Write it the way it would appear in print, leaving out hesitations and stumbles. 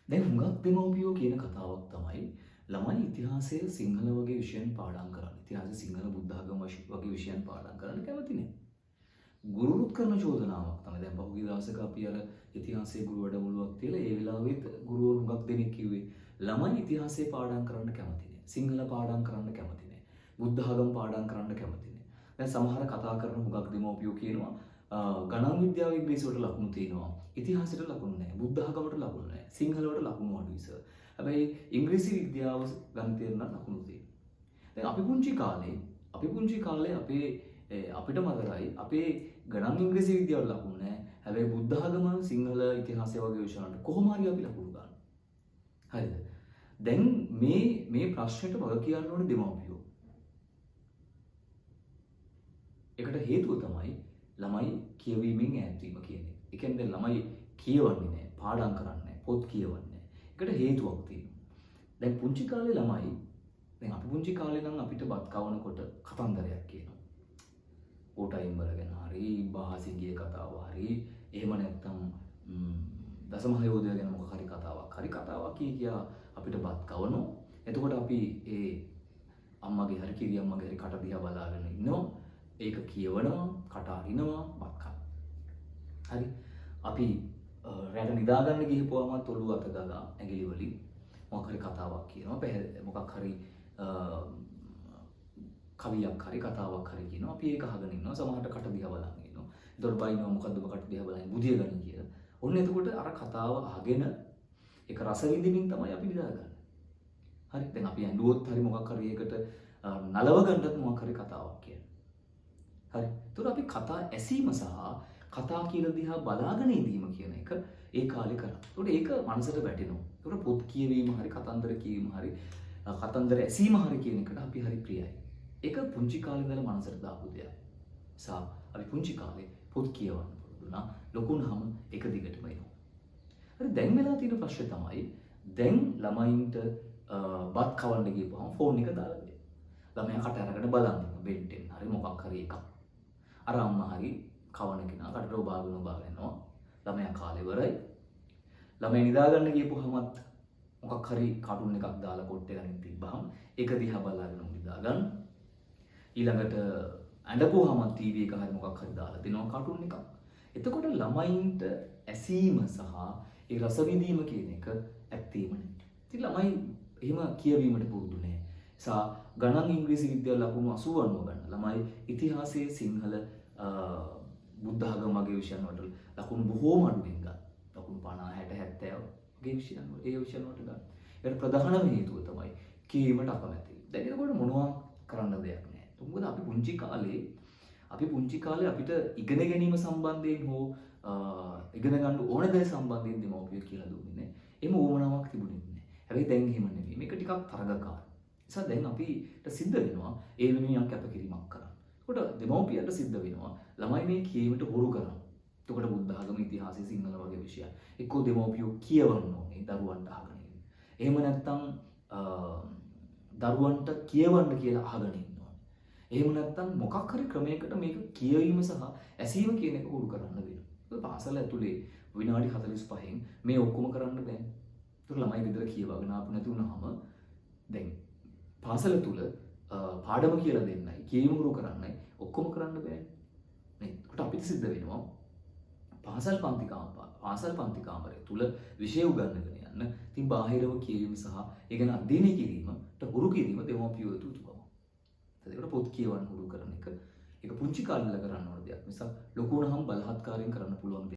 දැන් හුඟක් දෙමව්පියෝ කියන කතාවක් තමයි ළමයි ඉතිහාසය සිංහල වගේ විෂයන් පාඩම් කරන්න. ඉතිහාසය සිංහල බුද්ධ ආගම වගේ විෂයන් පාඩම් කරන්න කැමති නැහැ. ගුරුරුත් කරන චෝදනාවක් තමයි. දැන් පහුගිය දවසක අපි අර ඉතිහාසයේ ගුරු වැඩමුළුවක් තියලා ඒ වෙලාවෙත් ගුරුවරු හුඟක් දෙනෙක් කිව්වේ ළමයි ඉතිහාසය පාඩම් කරන්න කැමති නැහැ. සිංහල පාඩම් කරන්න කැමති නැහැ. බුද්ධ ආගම පාඩම් කරන්න කැමති නැහැ. දැන් සමහර කතා කරන හුඟක් දෙමව්පියෝ කියනවා ගණන් විද්‍යාව ඉංග්‍රීසියට ලකුණු තියෙනවා. ඉතිහාසයට ලකුණු නැහැ. බුද්ධ ආගමට ලකුණු නැහැ. සිංහලවට ලකුණු අඩුයි සර්. හැබැයි ඉංග්‍රීසි විද්‍යාව ගණිතයට නම් ලකුණු තියෙනවා. දැන් අපි පුංචි කාලේ අපිට මතකයි අපේ ගණන් ඉංග්‍රීසි විද්‍යාවට ලකුණු නැහැ. හැබැයි බුද්ධ ආගම සිංහල ඉතිහාසය වගේ විෂයන්ට කොහොම හරි අපි ලකුණු ගන්නවා. හරිද? දැන් මේ ප්‍රශ්නෙට වග කියන්න ඕනේ දෙමව්පියෝ. ඒකට හේතුව තමයි ළමයි කියවීමෙන් ඈත් වීම කියන්නේ. ඒ කියන්නේ ළමයි කියවන්නේ නැහැ, පාඩම් කරන්නේ නැහැ, පොත් කියවන්නේ නැහැ. ඒකට හේතුවක් තියෙනවා. දැන් පුංචි කාලේ ළමයි දැන් අපි පුංචි කාලේ නම් අපිට බත් කවනකොට කතන්දරයක් කියනවා. ඕටයිම්බර ගැන හරි, බාහසිංගේ කතාව හරි, එහෙම නැත්නම් දසමහයෝධය ගැන මොකක් හරි කතාවක් කියා අපිට බත් කවනවා. එතකොට අපි ඒ අම්මගේ හරි කිරි අම්මගේ හරි කට දිහා බලාගෙන ඉන්නවා. ඒක කියවනවා, කට අරිනවා, බත් කනවා. හරි. අපි රැට නිදාගන්න ගිහපුවාම ඔළුව අත ගාලා ඇඟිලි වලින් මොකක් හරි කතාවක් කියනවා. මොකක් හරි කවියක් හරි කතාවක් හරි කියනවා. අපි ඒක අහගෙන ඉන්නවා. සමහරට කට දිහා බලන් ඉන්නවා. ඒතකොට බයිනවා මොකද්ද ඔබ කට දිහා බලන්නේ බුදිය ගන්න කියලා. ඔන්න එතකොට අර කතාව අහගෙන ඒක රස විඳින්මින් තමයි අපි නිදාගන්නේ. හරි. දැන් අපි ඇඬුවොත් හරි මොකක් හරි ඒකට නලව ගන්නත් මොකක් හරි කතාවක් කියන්නේ. හරි. ඒතකොට අපි කතා ඇසීම සහ කතා කියලා දිහා බලාගෙන ඉඳීම කියන එක ඒ කාලේ කරා. ඒතකොට ඒක මනසට වැටෙනවා. ඒතකොට පොත් කියවීම හරි කතන්දර කියවීම හරි කතන්දර ඇසීම හරි කියන එකට අපි හරි ප්‍රියයි. ඒක පුංචි කාලේ ඉඳලා මනසට දාපු දෙයක්. අපි පුංචි කාලේ පොත් කියවන්න පුරුදු වුණා. ලොකු වුණාම ඒක දිගටම එනවා. හරි දැන් වෙලා තියෙන ප්‍රශ්නේ තමයි දැන් ළමයින්ට බත් කවන්න ගිහපුවම ෆෝන් එක දාලා දෙන්න. ළමයා කට අරගෙන බලන් ඉන්නවා බෙන්ටෙන් හරි මොකක් හරි එකක්. අර අම්මා හරි කවන කෙනා කටට ඔබාගෙන යනවා. ළමයා කාලේ ඉවරයි. ළමයා නිදාගන්න ගිහපුවමත් මොකක් හරි කාටුන් එකක් දාලා පොට්ටේ ගනින් තිබ්බහම ඒක දිහා බලාගෙන නිදාගන්න. ඊළඟට ඇඬපුවාම ටීවී එක හරි මොකක් හරි දාලා දෙනවා කාටුන් එකක්. එතකොට ළමයින්ට ඇසීම සහ ඒ රස විඳීම කියන එක ඇත්තේම නැහැ. ඉතින් ළමයි එහෙම කියවීමට පුරුදු නැහැ. ගණන් ඉංග්‍රීසි විද්‍යාව ලකුණු 80 ගන්න. ළමයි ඉතිහාසයේ සිංහල බුද්ධ ආගම වගේ විෂයන් වලට ලකුණු බොහෝම අඩුවෙන් ගන්න. ලකුණු 50 60 70 වගේ විෂයන් වලට ගන්න. ඒකට ප්‍රධානම හේතුව තමයි කීමට අකමැති. දැන් ඒකට මොනවා කරන්න දෙයක් නැහැ. මොකද අපි පුංචි කාලේ අපිට ඉගෙන ගැනීම සම්බන්ධයෙන් හෝ ඉගෙන ගන්න ඕන දේ සම්බන්ධයෙන් දෙමව්පියෝ කියලා දුන්නේ නැහැ. එම ඕමනාවක් තිබුණේ නැහැ. හැබැයි දැන් එහෙම නෙමෙයි. මේක ටිකක් තරගකාරී. නිසා දැන් අපිට සිද්ධ වෙනවා ඒ වෙනුවෙන් කැපකිරීමක් කරන්න. ඒකට දෙමව්පියන්ට සිද්ධ වෙනවා ළමයි මේ කියීමට හුරු කරනවා. එතකොට බුද්ධ ආගම ඉතිහාසය සිංහල වගේ විෂයන් එක්කෝ දෙමව්පියෝ කියවන්න ඕනේ දරුවන්ට අහගෙන ඉන්න. එහෙම නැත්නම් දරුවන්ට කියවන්න කියලා අහගෙන ඉන්න ඕනේ. එහෙම නැත්නම් මොකක් හරි ක්‍රමයකට මේක කියවීම සහ ඇසීම කියන එක හුරු කරන්න වෙනවා. ඒක පාසල ඇතුලේ විනාඩි 45න් මේ ඔක්කොම කරන්න බෑ. ඒක ළමයි ගෙදර කියවගෙන ආපු නැති වුනහම දැන් පාසල තුල පාඩම කියලා දෙන්නයි කියවීම හුරු කරන්නයි ඔක්කොම කරන්න බෑනේ. නේද? ඒකට අපිට සිද්ධ වෙනවා පාසල් පන්ති කාමරය තුල විෂය උගන්වගෙන යන්න. ඉතින් බාහිරව කියවීම සහ ඒ ගැන අධ්‍යයනය කිරීමට හුරු කිරීම දෙමව්පියෝ යුතුයකම. ඒකට පොත් කියවන්න හුරු කරන එක ඒක පුංචි කාලේ ඉඳලා කරන්න ඕන දෙයක්. නිසා ලොකු වුණාම බලහත්කාරයෙන් කරන්න පුළුවන්